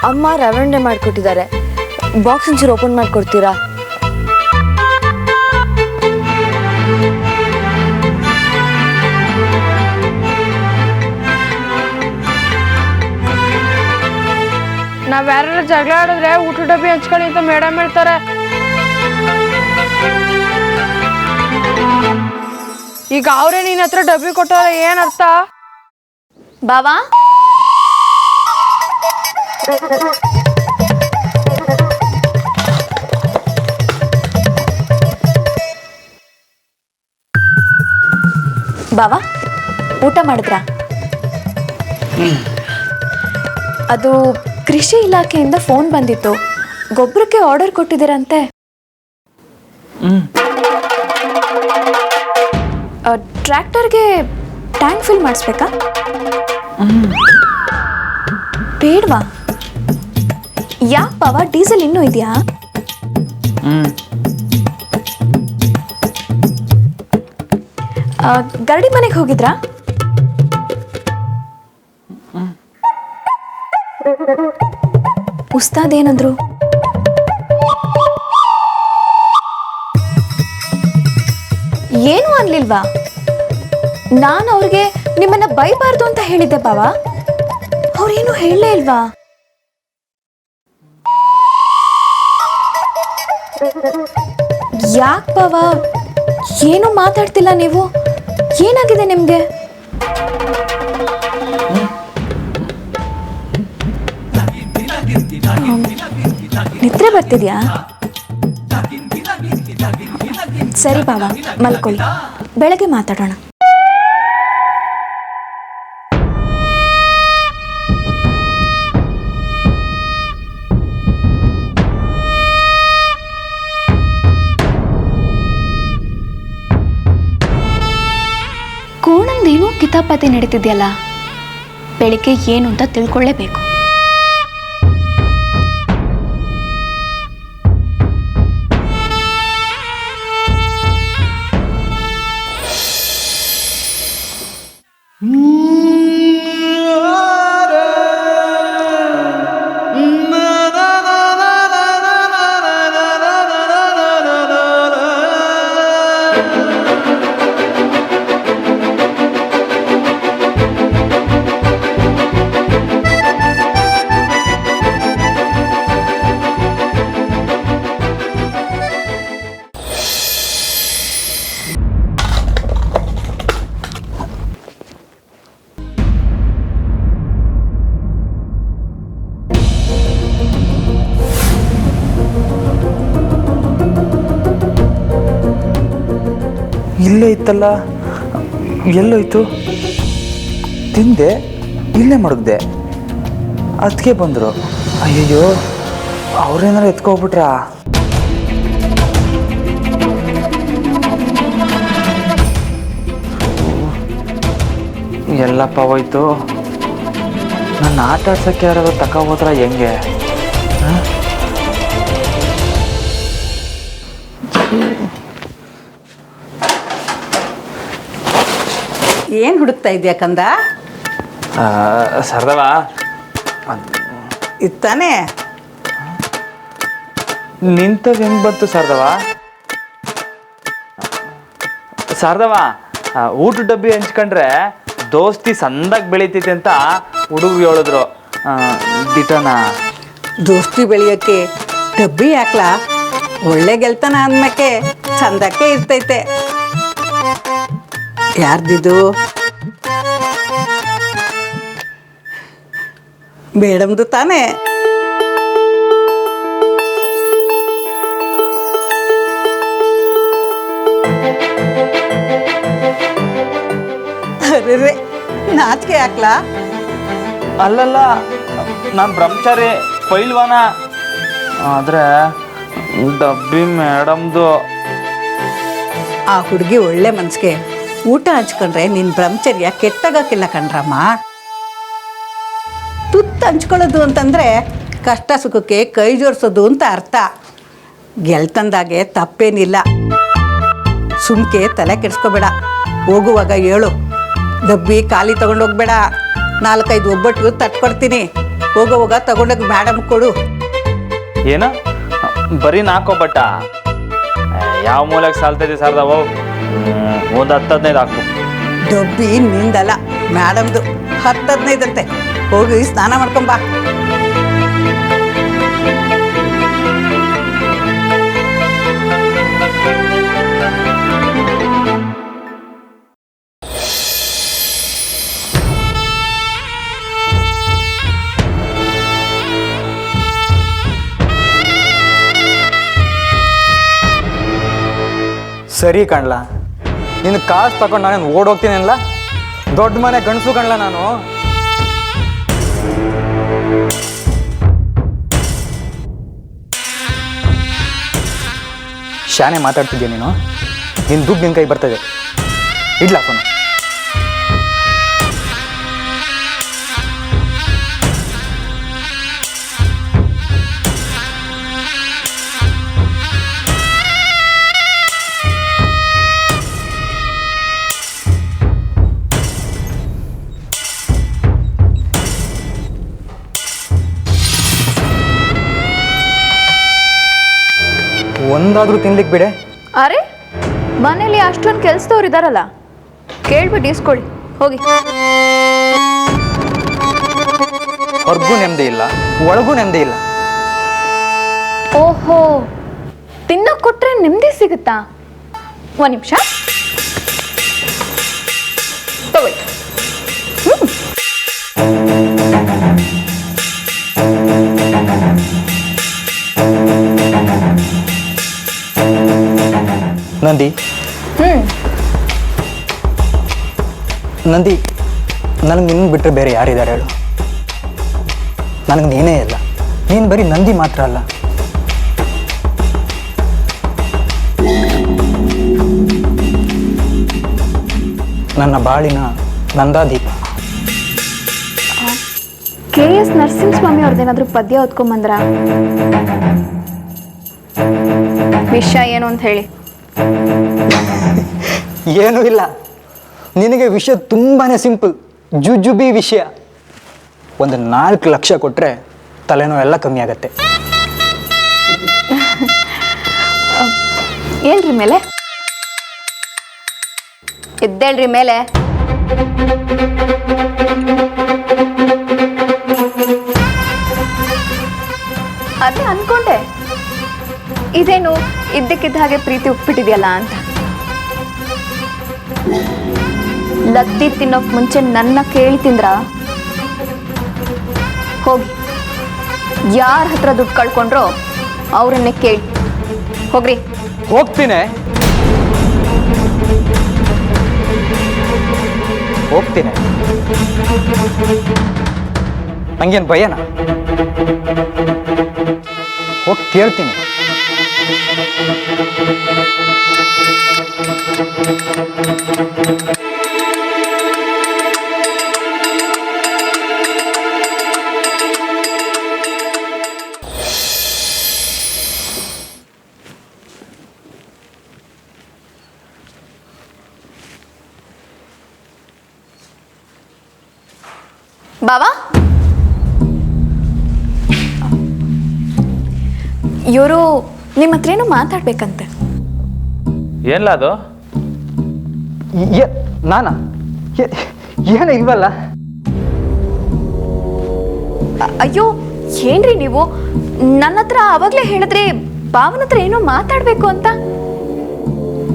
ಅಮ್ಮ ರವೆ ಉಂಡೆ ಮಾಡಿಕೊಟ್ಟಿದ್ದಾರೆ. ಬಾಕ್ಸ್ ಒಂಚೂರು ಓಪನ್ ಮಾಡಿಕೊಡ್ತೀರಾ? ನಾವ್ ಯಾರು ಜಗಳ ಆಡಿದ್ರೆ ಊಟ ಡಬ್ಬಿ ಹಂಚ್ಕೊಳ್ಳಿ ಅಂತ ಮೇಡಮ್ ಹೇಳ್ತಾರೆ. ಈಗ ಅವ್ರೆ ನಿನ್ನ ಹತ್ರ ಡಬ್ಬಿ ಕೊಟ್ಟವ್ರೆ, ಏನ್ ಅರ್ಥ? ಬಾವಾ, ಬಾವಾ, ಊಟ ಮಾಡಿದ್ರಾ? ಅದು ಕೃಷಿ ಇಲಾಖೆಯಿಂದ ಫೋನ್ ಬಂದಿತ್ತು. ಗೊಬ್ಬರಕ್ಕೆ ಆರ್ಡರ್ ಕೊಟ್ಟಿದ್ದೀರಂತೆ. ಟ್ರ್ಯಾಕ್ಟರ್ಗೆ ಟ್ಯಾಂಕ್ ಫಿಲ್ ಮಾಡಿಸ್ಬೇಕಾ? ಬೇಡವಾ? ಯಾಕೆ ಬಾವಾ, ಡೀಸೆಲ್ ಇನ್ನೂ ಇದೆಯಾ? ಗರಡಿ ಮನೆಗೆ ಹೋಗಿದ್ರಾ? ಉಸ್ತಾದ್ ಏನಂದ್ರು? ಏನು ಅನ್ಲಿಲ್ವಾ? ನಾನು ಅವ್ರಿಗೆ ನಿಮ್ಮನ್ನ ಬೈಬಾರ್ದು ಅಂತ ಹೇಳಿದ್ದೆ ಬಾವಾ. ಅವ್ರೇನು ಹೇಳಲೇ ಇಲ್ವಾ? ಯಾಕೆ ಬಾವಾ ಏನು ಮಾತಾಡ್ತಿಲ್ಲ ನೀವು? ಏನಾಗಿದೆ ನಿಮ್ಗೆ? ನಿದ್ರೆ ಬರ್ತಿದ್ಯಾ? ಸರಿ ಬಾವಾ, ಮಲ್ಕೊಳ್ಳಿ, ಬೆಳಗ್ಗೆ ಮಾತಾಡೋಣ. ಕೋಣಂದೇನೋ ಕಿತಾಪತಿ ನಡೀತಿದ್ಯಲ್ಲ, ಬೆಳಿಗ್ಗೆ ಏನು ಅಂತ ತಿಳ್ಕೊಳ್ಳೇಬೇಕು. ಇಲ್ಲೇ ಇತ್ತಲ್ಲ, ಎಲ್ಲೋಯ್ತು? ತಿಂದೆ, ಇಲ್ಲೇ ಮಡಗ್ದೆ, ಅದಕ್ಕೆ ಬಂದರು. ಅಯ್ಯಯ್ಯೋ, ಅವ್ರೇನಾರು ಎತ್ಕೊಬಿಟ್ರಾ? ಎಲ್ಲಪ್ಪ ಹೋಯ್ತು. ನನ್ನ ಆಟ ಆಡ್ಸೋಕ್ಕೆ ಯಾರಾದ್ರು ತಗೋಬೋದ್ರ ಹೆಂಗೆ? ಏನು ಹುಡುಕ್ತಾ ಇದೆಯಾ ಕಂದ? ಸರ್ದವ ಇತ್ತಾನೆ ನಿಂತವ್ ಹೆಂಗ್ ಬಂತು ಸರ್ದವ? ಸರ್ದವ, ಊಟ ಡಬ್ಬಿ ಹಂಚ್ಕೊಂಡ್ರೆ ದೋಸ್ತಿ ಸಂದಾಗಿ ಬೆಳಿತೈತೆ ಅಂತ ಹುಡುಗರು ಹೇಳಿದ್ರು. ದಿಟನ ದೋಸ್ತಿ ಬೆಳೆಯೋಕ್ಕೆ ಡಬ್ಬಿ ಹಾಕ್ಲಾ? ಒಳ್ಳೆ ಗೆಲ್ತನ ಅಂದ್ಮೇಕೆ ಚಂದಕ್ಕೆ ಇರ್ತೈತೆ. ಯಾರ್ದಿದು? ಮೇಡಮ್ದು ತಾನೇ? ಅರೆ, ನಾಚಿಕೆ ಹಾಕ್ಲಾ? ಅಲ್ಲಲ್ಲ, ನಾನು ಬ್ರಹ್ಮಚಾರಿ ಪೈಲ್ವಾನ. ಆದರೆ ಡಬ್ಬಿ ಮೇಡಮ್ದು. ಆ ಹುಡುಗಿ ಒಳ್ಳೆ ಮನ್ಸಿಗೆ ಊಟ ಹಂಚ್ಕೊಂಡ್ರೆ ನಿನ್ನ ಬ್ರಹ್ಮಚರ್ಯ ಕೆಟ್ಟಾಗಕ್ಕಿಲ್ಲ ಕಣ್ರಮ್ಮ. ತುತ್ತು ಹಂಚ್ಕೊಳ್ಳೋದು ಅಂತಂದರೆ ಕಷ್ಟ ಸುಖಕ್ಕೆ ಕೈ ಜೋಡಿಸೋದು ಅಂತ ಅರ್ಥ. ಗೆಲ್ತಂದಾಗೆ ತಪ್ಪೇನಿಲ್ಲ. ಸುಮ್ಕೆ ತಲೆ ಕೆಡಿಸ್ಕೋಬೇಡ. ಹೋಗುವಾಗ ಹೇಳು, ಡಬ್ಬಿ ಖಾಲಿ ತೊಗೊಂಡೋಗ್ಬೇಡ. 4-5 ಒಬ್ಬಟ್ಟು ತಟ್ಕೊಡ್ತೀನಿ. ಹೋಗ ತಗೊಂಡೋಗಿ ಮೇಡಮ್ ಕೊಡು. ಏನ ಬರೀ 4 ಬಟ್ಟ ಯಾವ ಮೂಲೆಗೆ ಸಾಲ್ತೈತಿ ಸರ್ದವು? ಒಂದು 10-15 ಹಾಕು. ಡಬ್ಬಿ ನಿಂದಲ್ಲ ಮೇಡಮ್ದು, 10-15 ಅಂತೆ. ಹೋಗಿ ಸ್ನಾನ ಮಾಡ್ಕೊಂಬಾ. ಸರಿ ಕಣ್ಲ, ನಿನ್ನ ಕಾಸು ತಗೊಂಡು ನಾನೇನು ಓಡೋಗ್ತೀನಿಲ್ಲ. ದೊಡ್ಡ ಮನೆ ಗಂಡಸು ಕಣ್ಲ ನಾನು. ಶಾನೆ ಮಾತಾಡ್ತಿದ್ಯಾ ನೀನು? ನಿನ್ನ ದುಡ್ಡು ನಿನ್ನ ಕೈ ಬರ್ತದೆ. ಇಡ್ಲಾ ಫೋನು. ಒಂದಾದ್ರೂ ತಿನ್ಲಿಕ್ಕೆ ಬಿಡೆ. ಅರೆ, ಮನೇಲಿ ಅಷ್ಟೊಂದು ಕೆಲಸದವ್ರು ಇದ್ದಾರಲ್ಲ, ಕೇಳ್ಬಿಟ್ಟು ಇಸ್ಕೊಳ್ಳಿ ಹೋಗಿ. ಹೊರಗೂ ನೆಮ್ಮದಿ ಇಲ್ಲ, ಒಳಗೂ ನೆಮ್ಮದಿ ಇಲ್ಲ. ಓಹೋ, ತಿನ್ನೋಕೆ ಕೊಟ್ರೆ ನೆಮ್ಮದಿ ಸಿಗುತ್ತಾ? ಒಂದು ನಿಮಿಷ ತಗೊಳ್ಳಿ. ನಂದಿ, ನಂದಿ, ನನಗೆ ನಿನ್ನ ಬಿಟ್ಟರೆ ಬೇರೆ ಯಾರಿದ್ದಾರೆ ಹೇಳು? ನನಗೆ ನೀನೇ ಇಲ್ಲ. ನೀನು ಬರೀ ನಂದಿ ಮಾತ್ರ ಅಲ್ಲ, ನನ್ನ ಬಾಳಿನ ನಂದಾದೀಪ. KS ನರಸಿಂಹಸ್ವಾಮಿ ಅವ್ರದ್ದೇನಾದ್ರೂ ಪದ್ಯ ಓದ್ಕೊಂಬಂದ್ರ? ವಿಷಯ ಏನು ಅಂತ ಹೇಳಿ. ಏನೂ ಇಲ್ಲ, ನಿನಗೆ ವಿಷಯ ತುಂಬಾ ಸಿಂಪಲ್, ಜುಜುಬಿ ವಿಷಯ. ಒಂದು 4 ಲಕ್ಷ ಕೊಟ್ಟರೆ ತಲೆನೋವು ಎಲ್ಲ ಕಮ್ಮಿ ಆಗತ್ತೆ. ಹೇಳ್ರಿ ಮೇಲೆ, ಎದ್ದೇಳ್ರಿ ಮೇಲೆ. ಅದೇ ಅನ್ಕೊಂಡೆ, ಇದೇನು ಇದ್ದಕ್ಕಿದ್ದ ಹಾಗೆ ಪ್ರೀತಿ ಉಪ್ಪಿಟ್ಟಿದೆಯಲ್ಲ ಅಂತ. ಲತ್ತಿ ತಿನ್ನೋಕ್ ಮುಂಚೆ ನನ್ನ ಕೇಳಿ ತಿಂದ್ರ? ಹೋಗಿ ಯಾರ ಹತ್ರ ದುಡ್ಡು ಕಳ್ಕೊಂಡ್ರೋ ಅವ್ರನ್ನೇ ಕೇಳಿ ಹೋಗ್ರಿ. ಹೋಗ್ತೀನಿ, ಹೋಗ್ತೀನಿ. ಹಂಗೇನು ಭಯನಾ? ಹೋಗಿ ಕೇಳ್ತೀನಿ. ಬಾವಾ, ಇವರು ನಿಮ್ಮ ಹತ್ರ ಏನೋ ಮಾತಾಡ್ಬೇಕಂತೆ. ಏನ್ಲ ಅದು? ನಾನಾ? ಏನು ಇಲ್ವಲ್ಲ? ಅಯ್ಯೋ, ಏನ್ರಿ ನೀವು? ನನ್ನ ಹತ್ರ ಅವಾಗಲೇ ಹೇಳಿದ್ರಿ ಬಾವನ ಹತ್ರ ಏನೋ ಮಾತಾಡ್ಬೇಕು ಅಂತ.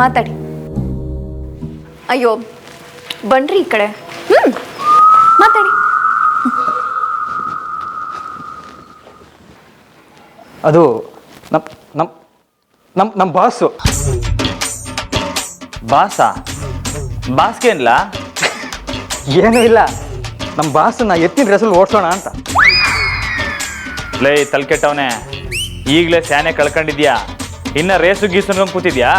ಮಾತಾಡಿ. ಅಯ್ಯೋ ಬನ್ರಿ ಈ ಕಡೆ. ಮಾತಾಡಿ. ಅದು ನಮ್ಮ ಬಾಸು. ಬಾಸ್ಗೇನ್ಲ? ಏನೂ ಇಲ್ಲ, ನಮ್ಮ ಬಾಸನ್ನ ಎತ್ತಿನ ರೆಸಲ್ಲಿ ಓಡಿಸೋಣ ಅಂತ. ಲೇ ತಲೆ ಕೆಟ್ಟವನೇ, ಈಗಲೇ ಸ್ಯಾನೆ ಕಳ್ಕೊಂಡಿದ್ಯಾ, ಇನ್ನ ರೇಸು ಗೀಸನ್ಕೊಂಡು ಕೂತಿದ್ಯಾ?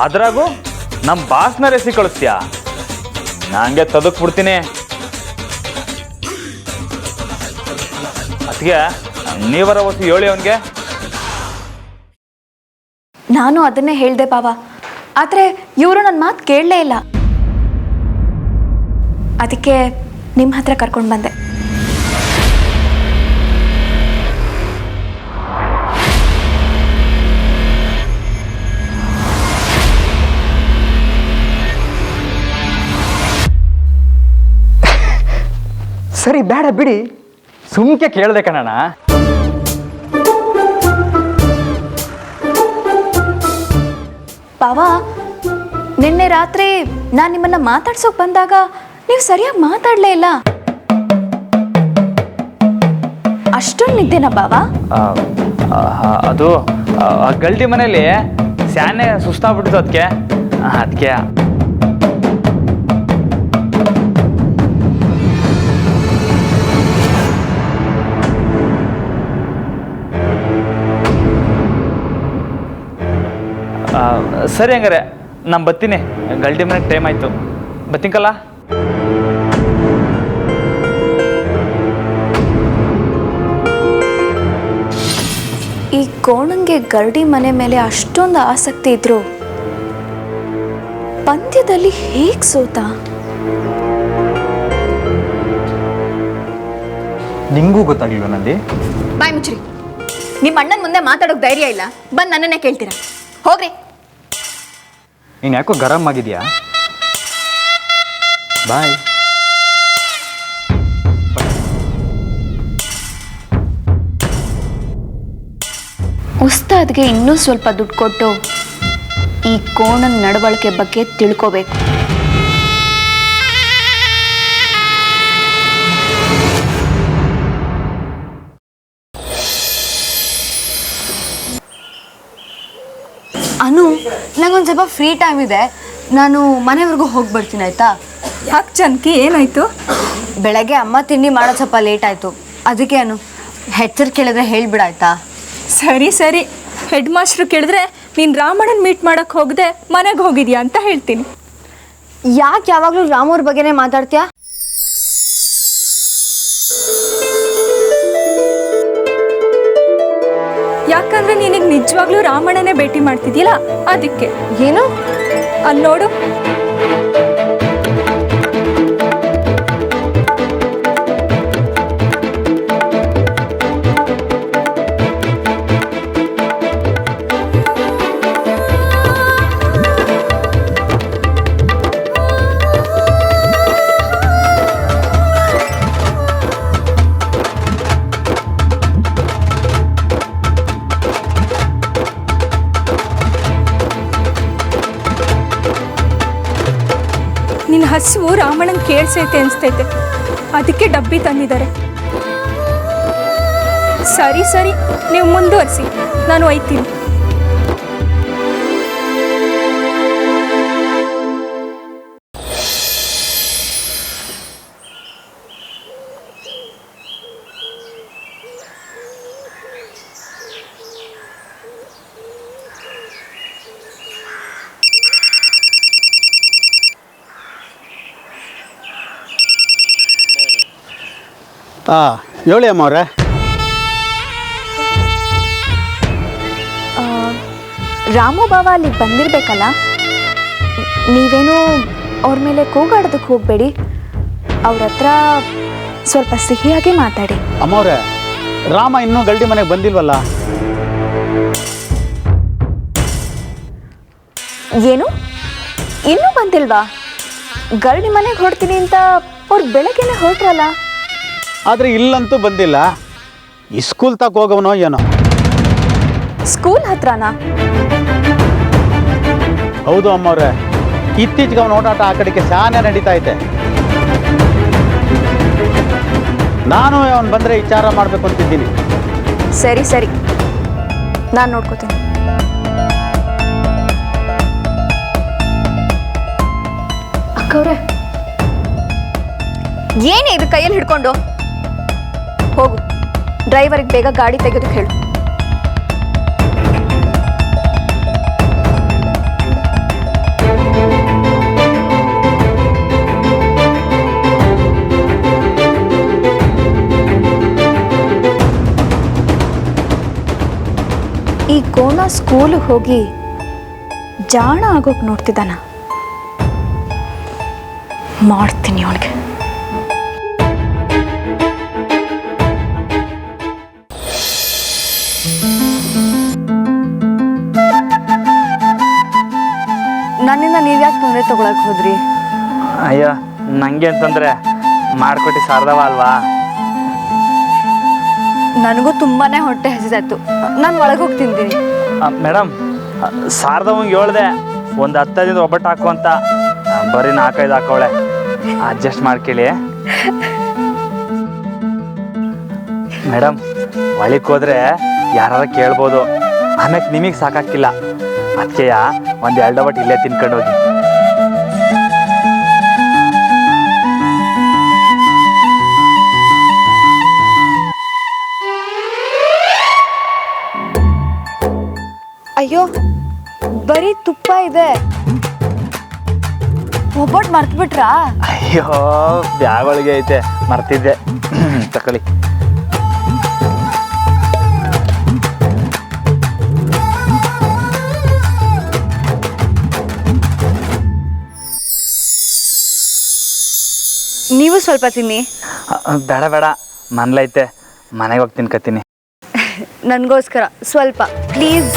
ಅದ್ರಾಗೂ ನಮ್ಮ ಬಾಸ್ನ ರೇಸಿ ಕಳಿಸ್ತೀಯಾ? ನಂಗೆ ತದಕ್ ಬಿಡ್ತೀನಿ. ಅದಕ್ಕೆ ನೀವರ ಹೊತ್ತು ಹೇಳಿ ಅವನಿಗೆ. ನಾನು ಅದನ್ನೇ ಹೇಳ್ದೆ ಬಾವ, ಆದರೆ ಇವರು ನನ್ನ ಮಾತು ಕೇಳಲೇ ಇಲ್ಲ. ಅದಕ್ಕೆ ನಿಮ್ಮ ಹತ್ರ ಕರ್ಕೊಂಡು ಬಂದೆ. ಸರಿ ಬೇಡ ಬಿಡಿ, ಸುಮ್ಕೆ ಕೇಳ್ದೆ ಕಣಣ್ಣ. ಬಾವಾ, ನಿನ್ನೆ ರಾತ್ರಿ ನಾನು ನಿಮ್ಮನ್ನ ಮಾತಾಡ್ಸೋಕೆ ಬಂದಾಗ ನೀವು ಸರಿಯಾಗಿ ಮಾತಾಡಲೇ ಇಲ್ಲ. ಅಷ್ಟೊಂದು ನಿದ್ದೆನಾ ಬಾವಾ? ಅದು ಗಲ್ಟಿ ಮನೇಲಿ ಸ್ಯಾನೆ ಸುಸ್ತಾಗ್ಬಿಟ್ಟಿತ್ತು, ಅದಕ್ಕೆ ಸರಿ ಹಂಗಾರೆ ನಾನು ಬರ್ತೀನಿ. ಗಲ್ಟಿ ಮನೆಗೆ ಟೈಮ್ ಆಯಿತು, ಬರ್ತೀನಲ್ಲ. ಈ ಕೋಣಂಗೆ ಗರಡಿ ಮನೆ ಮೇಲೆ ಅಷ್ಟೊಂದು ಆಸಕ್ತಿ ಇದ್ರು ಪಂದ್ಯದಲ್ಲಿ ಹೇಗೆ ಸೋತ? ನಿಂಗೂ ಗೊತ್ತಾಗ್ಲಿಲ್ಲ ನಂದಿ? ಬಾಯ್ ಮುಚ್ಚ್ರಿ. ನಿಮ್ಮ ಅಣ್ಣನ ಮುಂದೆ ಮಾತಾಡೋಕೆ ಧೈರ್ಯ ಇಲ್ಲ, ಬಂದು ನನ್ನನ್ನೇ ಕೇಳ್ತೀರಾ? ಹೋಗ್ರಿ. ನೀನು ಯಾಕೋ ಗರಂ ಆಗಿದೆಯಾ? ಬಾಯ್. ಉಸ್ತಾದ್ಗೆ ಇನ್ನೂ ಸ್ವಲ್ಪ ದುಡ್ಡು ಕೊಟ್ಟು ಈ ಕೋಣನ ನಡವಳಿಕೆ ಬಗ್ಗೆ ತಿಳ್ಕೋಬೇಕು. ಅನು, ನಂಗೊಂದು ಸ್ವಲ್ಪ ಫ್ರೀ ಟೈಮ್ ಇದೆ, ನಾನು ಮನೆವರೆಗೂ ಹೋಗಿ ಬರ್ತೀನಿ ಆಯಿತಾ? ಯಾಕೆ ಚನ್ಕಿ, ಏನಾಯ್ತು? ಬೆಳಗ್ಗೆ ಅಮ್ಮ ತಿಂಡಿ ಮಾಡೋದು ಸ್ವಲ್ಪ ಲೇಟ್ ಆಯಿತು, ಅದಕ್ಕೆ ಅನು ಹೆಸರು ಕೇಳಿದ್ರೆ ಹೇಳ್ಬಿಡಾಯ್ತಾ? ಸರಿ ಸರಿ, ಹೆಡ್ ಮಾಸ್ಟ್ರು ಕೇಳಿದ್ರೆ ನೀನು ರಾಮಣ್ಣನ ಮೀಟ್ ಮಾಡೋಕ್ಕೆ ಹೋಗದೆ ಮನೆಗೆ ಹೋಗಿದ್ಯಾ ಅಂತ ಹೇಳ್ತೀನಿ. ಯಾಕೆ ಯಾವಾಗಲೂ ರಾಮವ್ರ ಬಗ್ಗೆನೇ ಮಾತಾಡ್ತೀಯಾ? ಯಾಕಂದ್ರೆ ನಿನಗೆ ನಿಜವಾಗ್ಲೂ ರಾಮಣ್ಣನೇ ಭೇಟಿ ಮಾಡ್ತಿದ್ಯಲ್ಲ, ಅದಕ್ಕೆ. ಏನು? ಅಲ್ಲಿ ನೋಡು. ನಿನ್ನ ಹಸಿವು ರಾಮಣ್ಣನ ಕೇಳಿಸೈತೆ ಅನಿಸ್ತೈತೆ, ಅದಕ್ಕೆ ಡಬ್ಬಿ ತಂದಿದ್ದಾರೆ. ಸರಿ ಸರಿ, ನೀವು ಮುಂದುವರಿಸಿ, ನಾನು ಒಯ್ತೀನಿ. ಹೇಳಿ ಅಮ್ಮವ್ರೆ. ರಾಮು ಬಾವ ಅಲ್ಲಿಗೆ ಬಂದಿರಬೇಕಲ್ಲ, ನೀವೇನು ಅವ್ರ ಮೇಲೆ ಕೂಗಾಡೋದಕ್ಕೆ ಹೋಗಬೇಡಿ. ಅವ್ರ ಹತ್ರ ಸ್ವಲ್ಪ ಸಿಹಿಯಾಗಿ ಮಾತಾಡಿ. ಅಮ್ಮವ್ರೆ, ರಾಮ ಇನ್ನೂ ಗಲ್ಡಿ ಮನೆಗೆ ಬಂದಿಲ್ವಲ್ಲ? ಏನು, ಇನ್ನೂ ಬಂದಿಲ್ವಾ? ಗರಡಿ ಮನೆಗೆ ಹೊರಡ್ತೀನಿ ಅಂತ ಅವ್ರು ಬೆಳಗ್ಗೆನೆ ಹೊರಟ್ರಲ್ಲ. ಆದರೆ ಇಲ್ಲಂತೂ ಬಂದಿಲ್ಲ. ಈ ಸ್ಕೂಲ್ ತಕ್ಕ ಹೋಗವನೋ ಏನೋ. ಸ್ಕೂಲ್ ಹತ್ರನಾ? ಹೌದು ಅಮ್ಮವ್ರೆ, ಇತ್ತೀಚೆಗೆ ಅವನ ಓಡಾಟ ಆ ಕಡೆಗೆ ಶಾನೆ ನಡೀತಾ ಐತೆ. ನಾನು ಅವನು ಬಂದರೆ ವಿಚಾರ ಮಾಡಬೇಕು ಅಂತಿದ್ದೀನಿ. ಸರಿ ಸರಿ, ನಾನು ನೋಡ್ಕೋತೀನಿ. ಅಕ್ಕವ್ರೆ, ಏನೇ ಇದು ಕೈಯಲ್ಲಿ ಹಿಡ್ಕೊಂಡು? ಹೋಗು, ಡ್ರೈವರಿಗೆ ಬೇಗ ಗಾಡಿ ತೆಗೆದು ಹೇಳು. ಈ ಕೋನ ಸ್ಕೂಲಿಗೆ ಹೋಗಿ ಜಾಣ ಆಗೋಕೆ ನೋಡ್ತಿದ್ದಾನ. ಮಾಡ್ತೀನಿ ಅವನಿಗೆ. ನನ್ನಿಂದ ನೀವು ಯಾಕೆ ತೊಂದರೆ ತೊಗೊಳಕ್ಕೆ ಹೋದ್ರಿ? ಅಯ್ಯ, ನನಗೆ ಅಂತಂದರೆ ಮಾಡ್ಕೊಟ್ಟು ಸಾರದವ ಅಲ್ವಾ? ನನಗೂ ತುಂಬಾ ಹೊಟ್ಟೆ ಹಸಿದಾಯ್ತು, ನಾನು ಒಳಗೆ ಹೋಗಿ ತಿಂತೀನಿ. ಮೇಡಮ್, ಸಾರದವಂಗೆ ಹೇಳ್ದೆ ಒಂದು 10 ದಿನ ಒಬ್ಬಟ್ಟು ಹಾಕು ಅಂತ, ಬರೀ 4-5 ಹಾಕೋಳೆ. ಅಡ್ಜಸ್ಟ್ ಮಾಡ್ಕೊಳ್ಳಿ ಮೇಡಮ್. ಒಳಗೆ ಹೋದ್ರೆ ಯಾರು ಕೇಳ್ಬೋದು, ಆಮ್ಯಾಕೆ ನಿಮಗೆ ಸಾಕಾಕಿಲ್ಲ. ಅದಕ್ಕೆ ಒಂದು 2 ಒಬ್ಬಟ್ಟು ಇಲ್ಲೇ ತಿನ್ಕೊಂಡು ಹೋಗಿ. ಅಯ್ಯೋ, ಬರೀ ತುಪ್ಪ ಇದೆ. ಒಬ್ಬಟ್ಟು ಮರ್ತ್ಬಿಟ್ರಾ? ಅಯ್ಯೋ, ಬ್ಯಾಗ್ ಒಳಗೆ ಐತೆ, ಮರ್ತಿದ್ದೆ. ತಕೊಳ್ಳಿ. ನೀವು ಸ್ವಲ್ಪ ತಿನ್ನಿ. ಬೇಡ ಬೇಡ, ಮನ್ಲೈತೆ, ಮನೆಗೆ ಹೋಗಿ ತಿನ್ಕತ್ತೀನಿ. ನನಗೋಸ್ಕರ ಸ್ವಲ್ಪ ಪ್ಲೀಸ್.